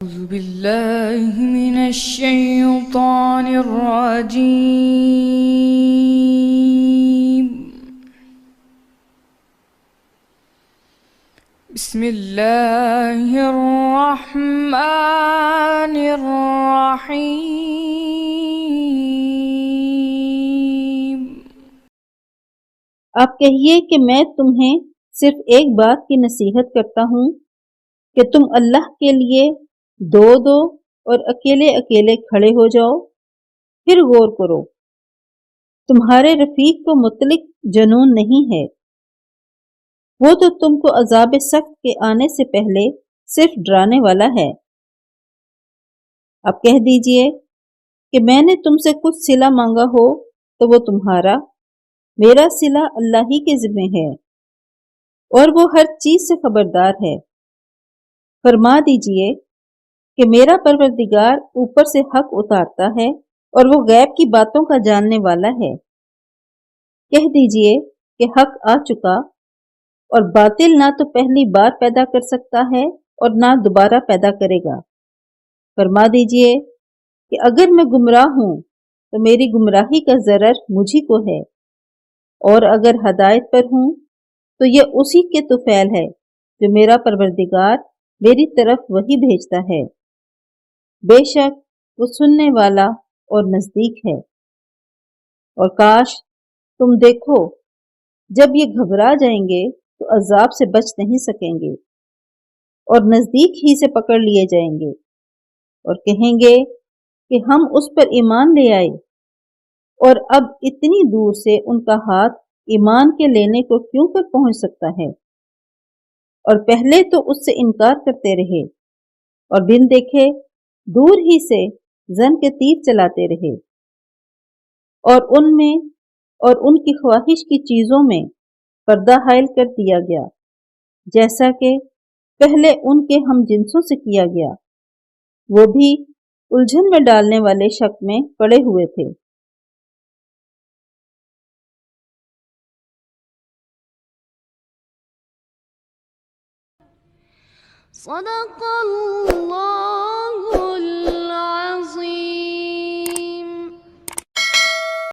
أعوذ بالله من الشيطان الرجيم. بسم الله الرحمن الرحيم. آپ کہیے کہ میں تمہیں صرف ایک بات کی نصیحت کرتا ہوں کہ تم اللہ کے لیے دو دو اور اکیلے اکیلے کھڑے ہو جاؤ، پھر غور کرو۔ تمہارے رفیق کو متعلق جنون نہیں ہے، وہ تو تم کو عذاب سخت کے آنے سے پہلے صرف ڈرانے والا ہے۔ اب کہہ دیجئے کہ میں نے تم سے کچھ صلہ مانگا ہو تو وہ تمہارا، میرا صلہ اللہ ہی کے ذمہ ہے اور وہ ہر چیز سے خبردار ہے۔ فرما دیجئے کہ میرا پروردگار اوپر سے حق اتارتا ہے اور وہ غیب کی باتوں کا جاننے والا ہے۔ کہہ دیجئے کہ حق آ چکا اور باطل نہ تو پہلی بار پیدا کر سکتا ہے اور نہ دوبارہ پیدا کرے گا۔ فرما دیجئے کہ اگر میں گمراہ ہوں تو میری گمراہی کا ضرر مجھی کو ہے، اور اگر ہدایت پر ہوں تو یہ اسی کے طفیل ہے جو میرا پروردگار میری طرف وہی بھیجتا ہے۔ بے شک وہ سننے والا اور نزدیک ہے۔ اور کاش تم دیکھو، جب یہ گھبرا جائیں گے تو عذاب سے بچ نہیں سکیں گے اور نزدیک ہی سے پکڑ لیے جائیں گے، اور کہیں گے کہ ہم اس پر ایمان لے آئے، اور اب اتنی دور سے ان کا ہاتھ ایمان کے لینے کو کیوں کر پہنچ سکتا ہے؟ اور پہلے تو اس سے انکار کرتے رہے اور بن دیکھے دور ہی سے زن کے تیر چلاتے رہے، اور ان میں اور ان کی خواہش کی چیزوں میں پردہ حائل کر دیا گیا، جیسا کہ پہلے ان کے ہم جنسوں سے کیا گیا۔ وہ بھی الجھن میں ڈالنے والے شک میں پڑے ہوئے تھے۔ صدق اللہ